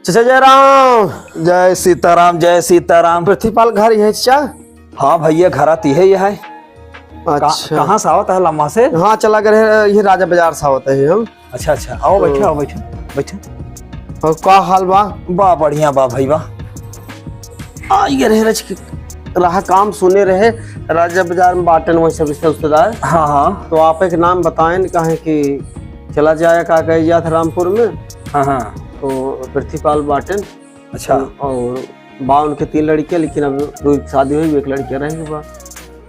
चाचा जय राम। जय सीताराम जय सीताराम। पृथ्वीपाल घर है चाचा? हाँ भैया घर आती है यह है। अच्छा कहाँ से आवत है लम्बा से? हाँ चला कर ये राजा बाजार से होता है हम। अच्छा अच्छा आओ बैठे आओ बैठे बैठे। और का हाल बा? वाह बढ़िया वाह भाई वाह। ये रहे रहा काम सुने रहे राजा बाजार में बाटन वही सब रिश्तेदार। हाँ हाँ तो आप एक नाम बताएं कहे कि चला जाए का कह गया था रामपुर में। हाँ हाँ तो पृथ्वीपाल बाटन। अच्छा और बा उनके 3 लड़कियां, लेकिन अब 2 शादी हुई, 1 लड़कियां रहेंगे बा।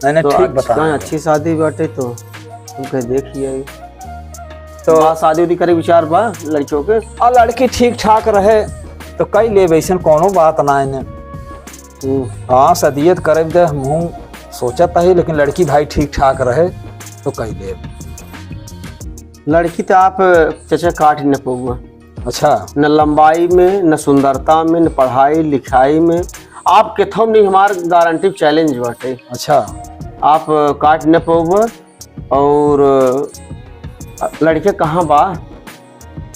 नहीं तो ठीक बता। अच्छी शादी बाटे तो तुम कह देखिए। तो शादी उदी करे विचार बा लड़कियों के? और लड़की ठीक ठाक रहे तो कई ले वैसन कोनो बात ना इन्हें। हाँ सदियत करे दे हम सोचत है, लेकिन लड़की भाई ठीक ठाक रहे तो कई ले। लड़की तो आप चाचा काट न पऊआ। अच्छा न लंबाई में, न सुंदरता में, न पढ़ाई लिखाई में। आप केथम नहीं हमार गारंटी चैलेंज बाटे। अच्छा आप काट न पऊआ। और लड़के कहाँ बा?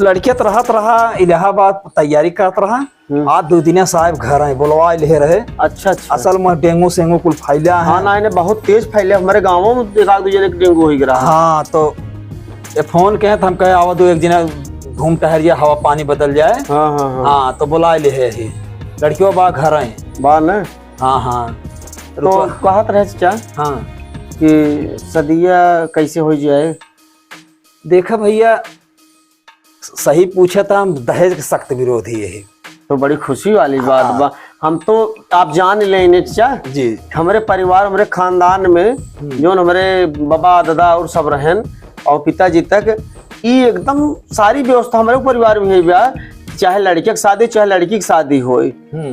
लड़किया तो रहत रहा इलाहाबाद तैयारी करत रहा। आज 2 दिन साहब घर आए बुलवा ले रहे। अच्छा अच्छा। असल में डेंगू सेंगू कुल फैला है। हाँ ना इन्हें बहुत तेज फैले हमारे गाँवों में। 1-2 जने के डेंगू हो गया। हाँ तो ये फोन कहे तो हम कहे आवा 2 एक जना घूम टहरिया हवा पानी बदल जाए। हाँ हाँ हाँ हाँ तो बुला ले है ही लड़कियों बा घर आए बा न। हाँ हाँ तो कहत रहे चाचा हाँ कि सदिया कैसे हो जाए? देखा भैया सही पूछा था, हम दहेज के सख्त विरोधी है। तो बड़ी खुशी वाली बात बा। हम तो आप जान लेने चाचा जी हमारे परिवार हमारे खानदान में जो हमारे बाबा दादा और सब रहन और पिताजी तक ये एकदम सारी व्यवस्था हमारे परिवार में है बा। चाहे लड़के की शादी चाहे लड़की की शादी हो,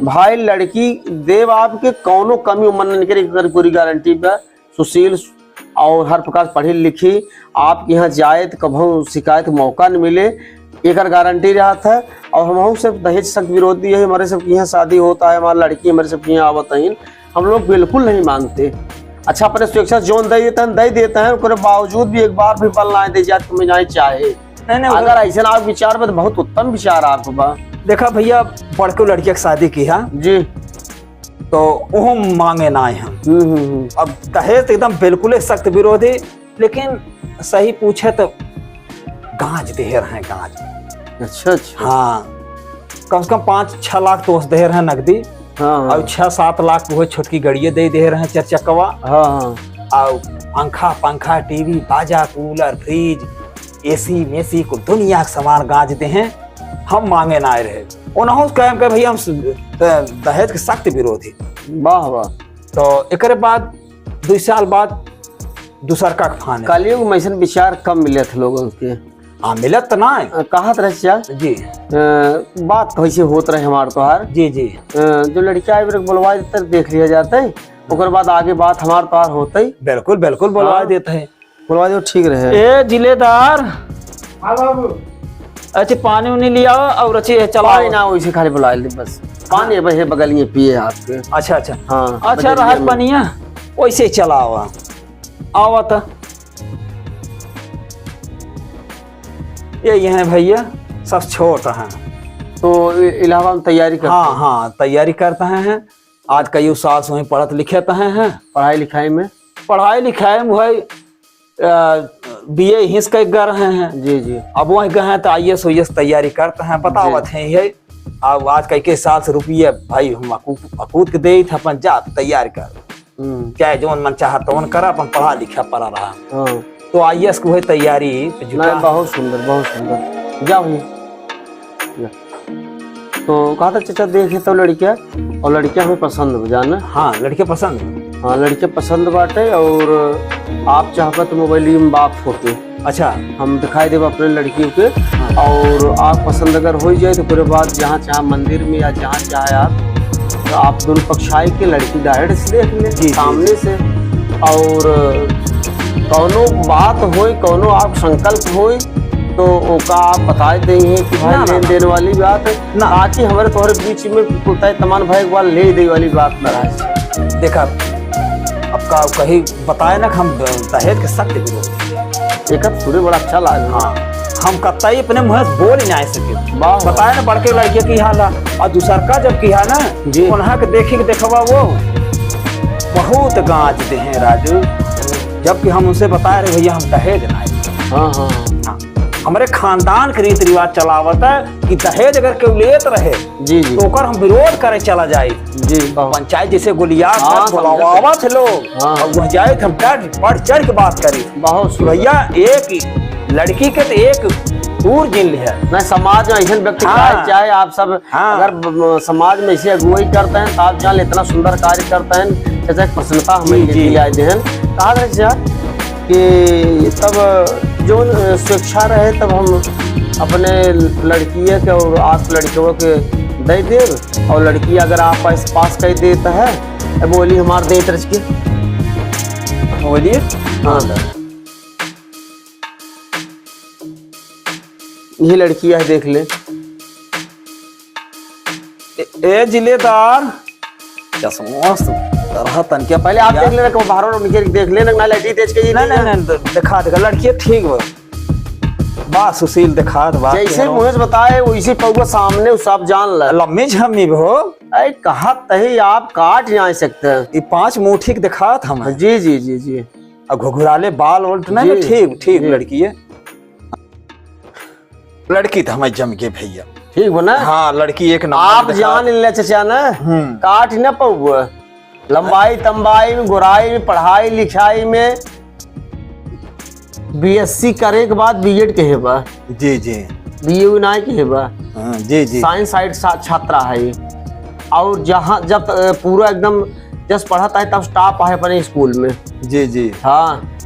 भाई लड़की देव आपके कौनो कमी मन करे पूरी गारंटी बा। सुशील और हर प्रकार पढ़ी लिखी आपके यहाँ जाए तो कभी शिकायत का मौका न मिले, एक गारंटी रहा था। और हम सिर्फ दहेज सख्त विरोधी है। हमारे सबके यहाँ शादी होता है, हमारी लड़की हमारे सबके यहाँ आवत है, हम लोग बिल्कुल नहीं मांगते। अच्छा अपने स्वेच्छा जोन दे देते हैं उसके बावजूद भी एक बार भी पल ना दे जाए तुम्हें जाए चाहे। नहीं अगर ऐसे ना आप विचार में तो बहुत उत्तम विचार आपको बा। देखा भैया पढ़ के लड़किया की शादी की है जी तो वो मांगे ना है हम। अब दहेज एकदम बिल्कुल सख्त विरोधी, लेकिन सही पूछे तो गांज देहर है गांज। अच्छा अच्छा। हाँ कम से कम 5-6 लाख तो देहर है नकदी। हाँ और 6-7 लाख वो छोटकी गड़िए दे रहे हैं 4 चक्कवा। हाँ हाँ। और पंखा टीवी बाजा कूलर फ्रिज एसी मेसी को दुनिया के सामान गांज दे हैं। हम मांगे ना आए रहे उन्होंने कहे भैया हम दहेज के सख्त विरोधी। वाह वाह। तो एक बाद 2 साल बाद दूसर का फान कलयुग में ऐसा विचार कम मिले थे लोगों के। हाँ मिलत तो ना कहत रहे चाचा जी। बात कैसे होत रहे हमारे तोहार जी जी जो लड़किया बुलवा देते देख लिया जाता है, उसके बाद आगे बात हमारे तोहार होता ही। बिल्कुल बिल्कुल बुलवा देते हैं। बुलवा दो ठीक रहे। ए जिलेदार हाँ बाबू। अच्छे पानी उनी लिया और अच्छे चला ना वैसे खाली बुला ले बस। पानी है बगल में पिए आपके। अच्छा अच्छा हाँ अच्छा राहत बनिया वैसे ही चला हुआ आवा था। ये है भैया सब छोट हैं तो इलाहाबाद में तैयारी करते हाँ हाँ तैयारी करते हैं। आज कई साल से वहीं पढ़त लिखते हैं। पढ़ाई लिखाई में भाई BA हिंस के ग रहे हैं। जी जी। अब वहीं गए हैं तो IAS तैयारी करते हैं बतावत हैं ये। अब आज कई साल से रुपये भाई हम अकूत के दे थे अपन जा तैयार कर चाहे जोन मन चाह तो कर अपन पढ़ा लिखा पढ़ा रहा। हाँ तो IAS को तैयारी बहुत सुंदर बहुत सुंदर जा भाई। तो कहा था चाचा देखे तो लड़कियां और लड़कियां हमें पसंद जाना। हाँ लड़के पसंद। हाँ लड़कियां पसंद बाटे और आप चाहते तो मोबाइल में बाप फोटो अच्छा हम दिखाई देव अपने लड़कियों के। और आप पसंद अगर हो जाए तो पूरे बाद जहाँ चाहे मंदिर में या जहाँ चाहे आप तो आप दोनों पक्ष आए के लड़की डायरेक्ट से देख ले सामने से। और कौनो बात हो कौनो आप संकल्प हो तो ओका आप बता देंगे कि भाई लेन देन वाली बात है ना। आके हमारे तोहरे बीच में कुछ तमान भाई एक बार ले दे वाली बात न रहा। देखा अब का कहीं बताए ना हम दहेज के सख्त विरोध एक पूरे बड़ा अच्छा लगा। हाँ हम कत्ता ही अपने मुँह से बोल ही नहीं सके। वाह। बताए ना बड़के लड़के की हाल है और दूसर का जब की है ना जी। उन्हा के देखी के देखवा वो बहुत गांच दे हैं राजू। जबकि हम उनसे बता रहे भैया हम दहेज नहीं। हाँ हाँ हाँ। हमारे खानदान के रीति रिवाज चलावत है कि दहेज अगर केहू लेत रहे जी जी तो ओकर हम विरोध करे चला जाए। जी पंचायत जैसे गुलिया हाँ, बुलावा थे लोग हाँ। और वह जाए थे, हम बढ़ चढ़ के बात करी बहुत कि भैया एक लड़की के तो एक दूर जिन है नहीं, समाज में ऐसे व्यक्ति हाँ। चाहे चाहे आप सब हाँ। अगर समाज में ऐसे अगुवाई करते हैं तो आप जान इतना सुंदर कार्य करते हैं जैसे एक प्रसन्नता हमें जी, जी। आए हैं। कहा था चाचा कि तब जो स्वेच्छा रहे तब हम अपने लड़कियों के और आप लड़कियों के दे देव और लड़की अगर आप पैसे पास कर देता है तो बोली हमारे दे तरह के। बोलिए। हाँ ये लड़की है देख ले। ए जिलेदार चश्मा तरह तन के पहले आप देख लेना बाहरों निकल देख लेना ना लाइटी तेज के नहीं नहीं नहीं दिखा देगा लड़की ठीक बा बा सुशील दिखा दे जैसे मुझे बताए वैसे पौवा सामने सब जान ला लम्बी झम्मी भी हो। अरे कहा तही आप काट जा सकते हैं। ये 5 मुट्ठी के दिखा था हमें जी जी जी जी और घुघराले बाल वोल्ट नहीं जी, ठीक ठीक जी। लड़की है। लड़की तो हमें जम के भैया ठीक बना। हाँ लड़की एक नंबर आप दिखा। जान ले चचा ना काट न पौवा लंबाई तंबाई में गुराई में पढ़ाई लिखाई में बीएससी करे के बाद बीएड के हेबा जी जी बीए नहीं के हेबा हाँ, जी जी साइंस साइड छात्रा है और जहाँ जब पूरा एकदम जब पढ़ाता है तब स्टाफ है अपने स्कूल में। जी जी हाँ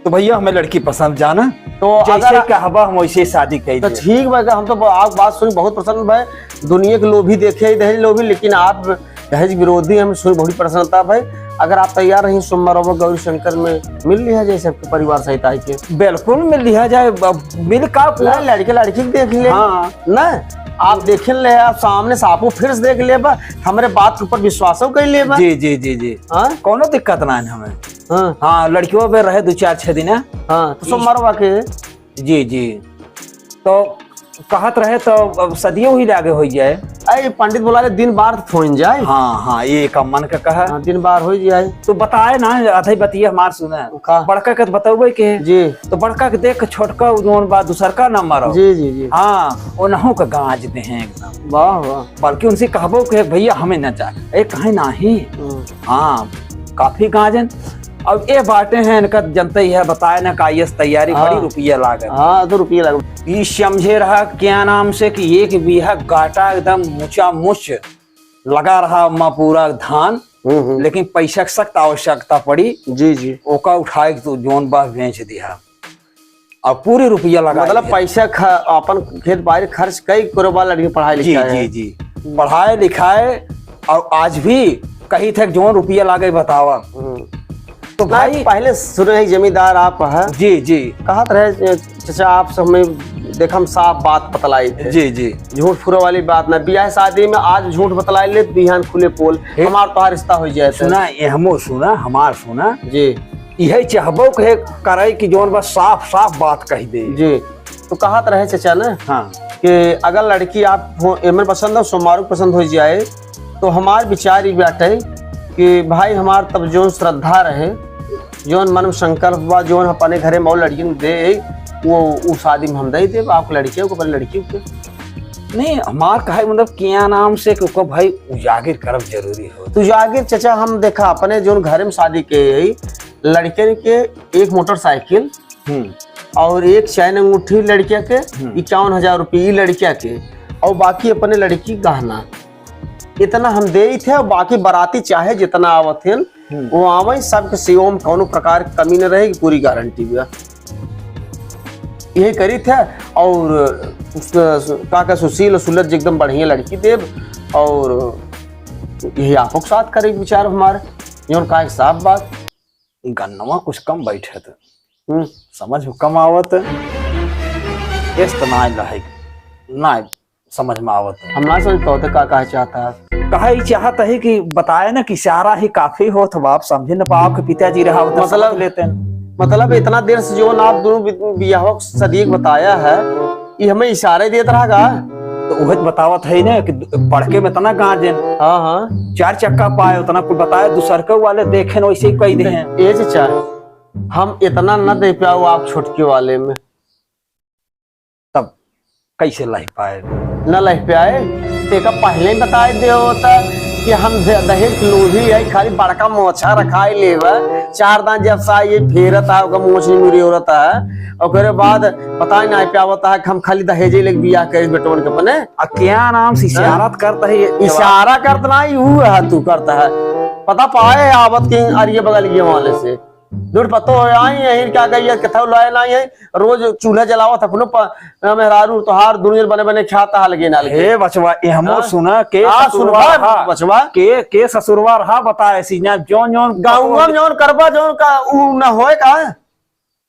तो भैया हमें लड़की पसंद जाना तो जैसे अगर कहबा हम वैसे शादी कर तो ठीक भाई हम तो आप बात सुनी बहुत पसंद भाई दुनिया के लोभी देखे ही दहेज लोभी लेकिन आप दहेज विरोधी हम सुनी बहुत प्रसन्नता भाई। अगर आप तैयार रही सोमवार गौरी शंकर में मिल लिया जैसे आपके परिवार सहित आए के बिल्कुल मिल लिया जाए मिल का ना लड़के लड़की के देख ले। हाँ। ना आप देख ले आप सामने सापो फिर से देख ले हमारे बात के ऊपर विश्वास कर ले। जी जी जी जी हाँ कोनो दिक्कत ना है हमें। हाँ हाँ लड़कियों पे रहे 2-4-6 दिन है। हाँ तो सोमवार के जी जी तो कहत रहे तो अब सदियों ही लागे हो जाए। अरे पंडित बोला ले दिन बार फोन जाए। हाँ हाँ ये का मन का कहा हाँ, दिन बार हो जाए तो बताए ना आधा बतिया हमार सुने का? बड़का के बतौबे के जी तो बड़का के देख छोटका जोन बात दूसर का नंबर हो। जी जी जी हाँ उन्हों का गांज दे हैं एकदम वाह वाह बल्कि उनसे कहबो के भैया हमें न जाए कहे नाही। हाँ काफी गांजन अब ये बातें हैं इनका जनता ही है बताए ना का ये तैयारी हाँ। बड़ी रुपया लागत। हाँ तो रुपये लग ये समझे रहा क्या नाम से कि एक बीघा गाटा एकदम मुचा मुच लगा रहा माँ पूरा धान लेकिन पैसा की सख्त आवश्यकता पड़ी जी जी ओका उठाए तो जोन बा बेच दिया और पूरी रुपया लगा मतलब पैसा अपन खेत बाड़ी खर्च कई करोबार लड़की पढ़ाई जी लिखाई जी जी पढ़ाए लिखाए और आज भी कहीं थे जोन रुपया लागे बतावा तो भाई पहले सुने ही जमींदार आप है जी जी कहत रहे चाचा आप सब में देखा हम साफ बात बतलाई थे। जी जी झूठ फूरो वाली बात ना बियाह शादी में आज झूठ बतलाई ले बिहान खुले पोल हमार तो रिश्ता हो जाए सुना ये हमो सुना हमार सुना जी यही चाहबो कहे करे कि जोन बस साफ साफ बात कह दे। जी तो कहत रहे चाचा ना हाँ कि अगर लड़की आप एमन पसंद हो सोमारू पसंद हो जाए तो हमार विचार ये बाटे कि भाई हमार तब जोन श्रद्धा रहे जोन मन संकल्प बा जोन अपने घरे में लड़की दे वो शादी में हम दे दे आप लड़कियों को लड़की के नहीं हमार कहे मतलब क्या नाम से कि भाई उजागर करब जरूरी हो तो जागे चाचा हम देखा अपने जोन घरे में शादी के लड़के के एक मोटरसाइकिल और एक चैन अंगूठी लड़किया के 51,000 रुपये लड़किया के और बाकी अपने लड़की गहना इतना हम दे थे और बाकी बाराती चाहे जितना आवत थे वो आवे सबके सेवा में कोनो प्रकार की कमी न रहेगी पूरी गारंटी भी यही करी थे। और का सुशील और सुलझ एकदम बढ़िया लड़की देव और यही आपको साथ करे विचार हमारे जो का साफ बात गन्नवा कुछ कम बैठे थे समझ में कम आवत इस तो ना समझ में आवत हम ना समझ पाते का कहा चाहता है कहा ही चाहता है कि बताए ना कि इशारा ही काफी हो तो आप समझे ना आपके पिताजी रहा मतलब लेते हैं मतलब इतना देर से जो आप दोनों बियाह सदीक बताया है, ये हमें इशारे देता रहा। तो वह बतावत है ना कि पढ़ के में तना गार्जियन हाँ हाँ 4 चक्का पाए उतना कुछ बताया, दूसर के वाले देखे न वैसे ही कह दे हैं। ये चाचा हम इतना न दे पाओ आप छोटके वाले में, तब कैसे ला पाए? न लह पे आए तेका पहले ही बताए दे होता कि हम दहेज लोभी है, खाली बड़का मोछा रखाई लेवा 4 दान जब सा ये फेरत है ओका मोछ नहीं मुरी होता है, और फिर बाद पता ही नहीं पावता है कि हम खाली दहेज लेके बियाह करे बेटवन के अपने। क्या नाम से इशारा करता है? इशारा करता नहीं वो है तू करता है, पता पाए आवत के अरिये बगल ये वाले से दूर पतो आई यही क्या कही कथा लाए ना है, रोज चूल्हा जलावत अपनो मेहरारू तोहार दुनिया बने बने खाता है लगे ना लगे। हे बचवा हमो सुना के सुनवा बचवा के ससुरवा रहा बताए सीना जोन जोन गाँव में जोन करबा जोन का उ न होए का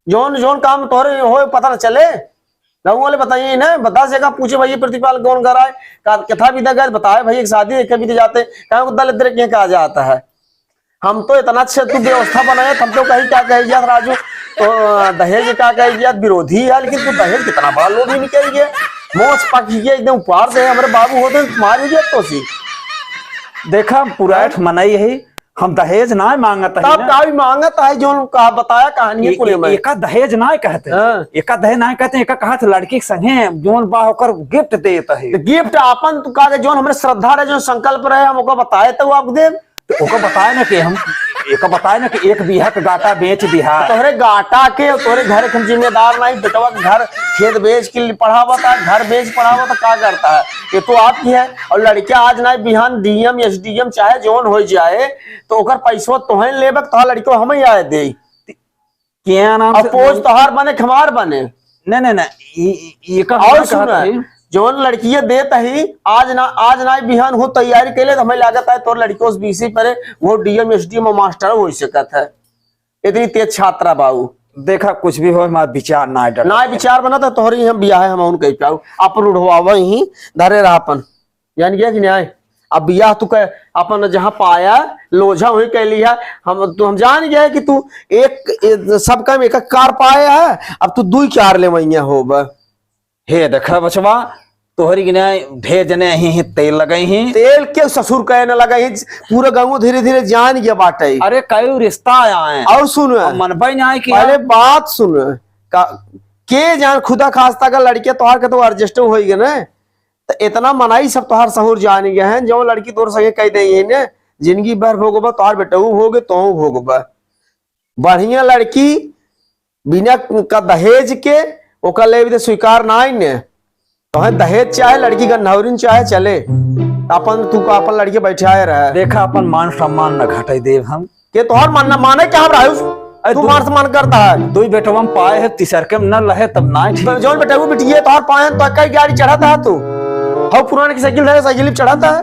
जोन जोन काम तोरे होए पता न चले। गाँव वाले बताइए ना बता से का पूछे भाई प्रतिपाल कौन कर रहा है कथा भी दे बताए भाई एक शादी देखे भी जाते कहा दलिद्र के कहा जाता है। हम तो इतना अच्छा तू व्यवस्था बनाए हम तो कहीं क्या कही गया राजू तो दहेज क्या कही गया विरोधी है, लेकिन तू दहेज कितना बड़ा लोग ही निकल गया मोच पक गया एकदम उपहार दे हमारे बाबू होते मार गया तो सी देखा पूरा मनाई है हम दहेज ना मांगता है ना का मांगता है जो कहा बताया कहानी पूरे में एका दहेज ना कहते एका दहेज ना कहते एका कहा लड़की के संगे जोन बा होकर गिफ्ट देता है गिफ्ट अपन तू कहा जोन हमारे श्रद्धा रहे जो संकल्प रहे हम बताए तो आप दे तो ओका बताए ना कि हम एक बताए ना कि एक बीघा का गाटा बेच दिया तोहरे गाटा के तोहरे घर के जिम्मेदार नहीं बेटवा घर खेत बेच के पढ़ावा था घर बेच पढ़ावा था क्या करता है ये तो आपकी है। और लड़कियां आज ना बिहान डीएम एसडीएम चाहे जोन हो जाए तो ओकर पैसा तोहन लेबे तो लड़को हम ही आए दे क्या नाम अपोज तोहार बने खमार बने नहीं और सुन जोन लड़कियां देता ही आज ना बिहान हो तैयारी के लिए तो हमें लागत है तोर लड़कियों से बीसी पर वो डीएम एसडीएम मास्टर हो सकत है इतनी तेज छात्रा बाबू। देखा कुछ भी हो हमारा विचार ना विचार बना तो तोहरी हम बियाह है हम उन कह पाऊ अपन उड़वा ही धरे रहा अपन यानी क्या कि न्याय अब बियाह तू कह अपन जहाँ पाया लोझा वही कह लिया हम जान गए कि तू एक सबका एक कार पाया है अब तू 2 4 ले वही हो हे देखा बचवा तोहरी ढेर जने ही तेल लगे ही तेल के ससुर कहे न लगे ही पूरा गाँव धीरे धीरे जान गया बाटे। अरे कई रिश्ता आए और सुन मन भाई आए कि पहले बात सुन के जान खुदा खास्ता का लड़के तोहार के तो एडजस्ट हो गए ना तो इतना मनाई सब तोहार सहूर जान गए हैं जो लड़की तोर संगे कह दे ना जिंदगी भर भोगबा तोहार बेटा भोगे तो भोगबा बढ़िया लड़की बिना का दहेज के ओकर ले भी स्वीकार ना ने तो दहेज चाहे लड़की का नौरिन चाहे चले अपन तू अपन लड़के बैठाए रहे देखा अपन मान सम्मान न घटाई देव हम के तोहर मानना माने क्या रहा तू मान सम्मान करता है 2 बेटवा हम पाए है तीसर के न रहे तब ना तो जोन बेटा वो बिटिए तोहर पाए तो कई गाड़ी चढ़ाता है तू हाउ पुराने की साइकिल है साइकिल चढ़ाता है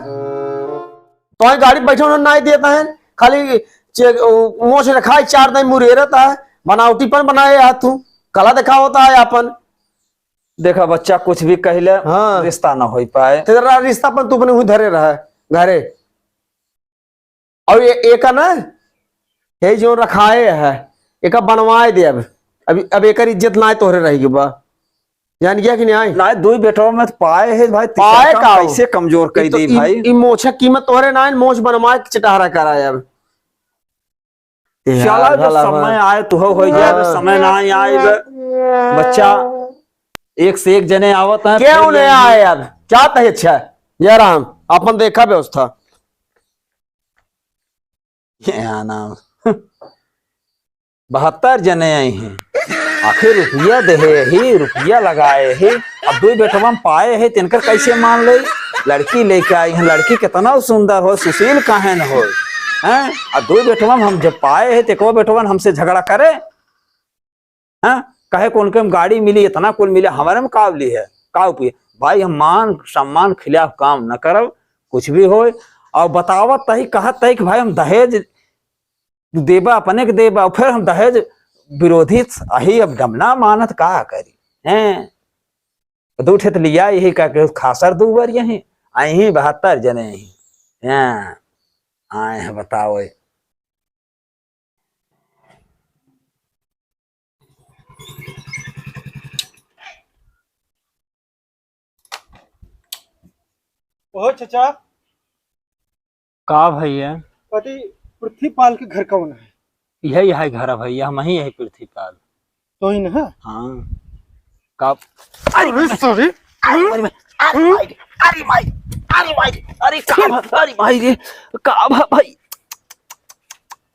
तो गाड़ी बैठे उन्होंने ना देता है खाली मोछ रखा 4 दिन मुरे रहता है बनावटीपन बनाए है तू कला देखा होता है अपन देखा बच्चा कुछ भी कहले हाँ। रिश्ता ना हो पाए तेरा रिश्ता पर तू अपने धरे रहा घरे और ये एक ना ये जो रखाए है एक बनवाए दे अब एक इज्जत ना तोहरे रहेगी बा जान गया कि नहीं ना 2 बेटों में पाए है भाई पाए का कैसे कमजोर कह दी भाई मोछ कीमत तोहरे ना मोछ बनवाए चटहरा कराए अब चला समय आए तो हो जाए समय ना आए बच्चा एक से एक जने आवत है क्यों नहीं आए अब क्या तहे अच्छा जयराम अपन देखा व्यवस्था नाम 72 जने आए हैं आखिर रुपया दे ही रुपया लगाए ही अब 2 बेटवा पाए है तिनकर कैसे मान ले लड़की लेके आई है लड़की कितना सुंदर हो सुशील काहे न हो हैं अब 2 बेटवा हम जब पाए है तो बेटवा हमसे झगड़ा करे हैं कहे कौन के हम गाड़ी मिली इतना कुल मिले हमारे में काबली है का भाई हम मान सम्मान खिलाफ काम न करब कुछ भी हो और बतावत तही कहत तही कि भाई हम दहेज देबा अपने के देबा फिर हम दहेज विरोधी अही अब डमना मानत का करी हैं 2 ठे लिया यही का खासर 2 बार यही आई ही 72 जने ही आए हैं बताओ ओहो चचा, का भैया पति पृथ्वीपाल के घर कौन है? यही है घर है भैया, हम ही यही पृथ्वीपाल। तो ही ना। हाँ का अरे सॉरी। अरे भाई, अरे भाई रे, का भाई,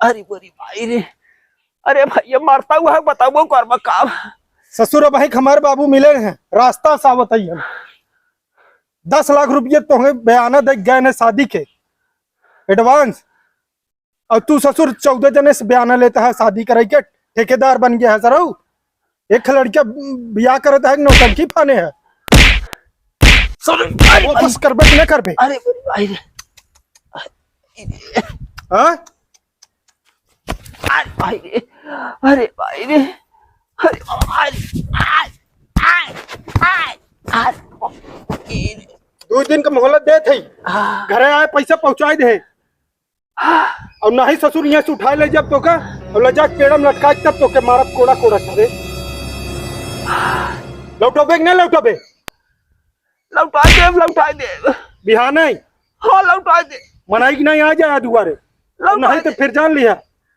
अरे बड़ी भाई रे, अरे भैया मरता हुआ है, बताओ करवा का। ससुर भाई हमारे बाबू मिले हैं, रास्ता सावत है। 10 लाख रुपये तो बयाना दे गए ने शादी के एडवांस, और तू ससुर 14 जने से बयाना लेता है शादी करे के, ठेकेदार बन गया है। सर एक लड़का ब्याह करता है, नौटंकी फाने है। वापस करबे कि न करबे? अरे भाई रे, हाँ अरे भाई रे, अरे भाई रे, अरे 2 दिन का मोहलत दे थे, घरे आए पैसा पहुंचाए दे, और नहीं ससुर यहाँ से उठाए ले जब तो का, और ले जाके पेड़म लटका तब तो के मारत कोड़ा कोड़ा करे। लौटोबे कि नहीं लौटोबे? लौटा दे बिहार नहीं। हाँ लौटा दे, मनाई कि नहीं आ जाए दुआरे, नहीं तो फिर जान लिया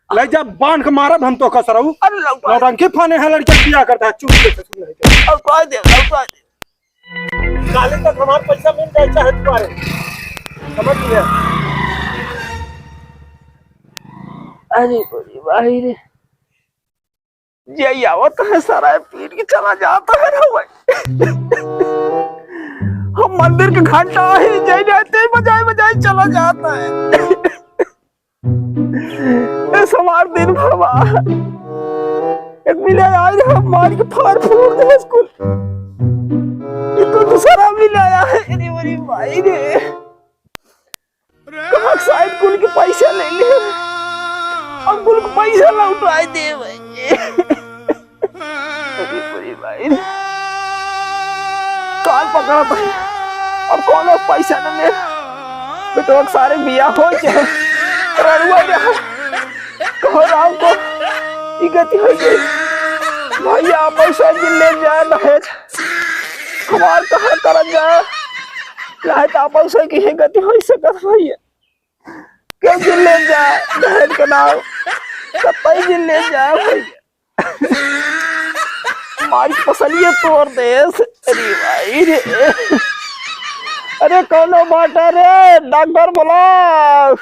ले जा बांध के मारब हम तो कसरऊ। अरे लौटा नौटंकी फाने है, लड़के बियाह करता है चुप से ससुर नहीं के। लौटा दे। काले तक हमारे पैसा मिल जाए चाहे तुम्हारे, समझ लिया? अरे बड़ी भाई रे, यही आवत है सारा पीट के चला जाता है ना भाई। हम मंदिर के घंटा ही जय जाते बजाए चला जाता है। समार दिन भरवा एक मिले आज हम मार के फाड़ फूट दे स्कूल, ये तो दूसरा मिल आया है। अरे बड़ी भाई रे, कहाँ शायद कुल के पैसा ले ले, अब कुल के पैसा लौटाए दे भाई। अरे बड़ी भाई रे, काल पकड़ा था, अब कौन पैसा न ले, बेटो सारे बिया हो जाए रड़ुआ जा कहो राम को गति हो गई। भैया पैसा जिन ले जाए दहेज हमार कहा कर जाए, लाए तो पैसा की गति हो सकत भैया, क्यों जिन ले जाए दहेज के नाम कतई जिन ले जाए भैया, हमारी पसलिए तोड़ दे। अरे भाई रे, अरे कौनो बाटा रे, डॉक्टर बुलाओ।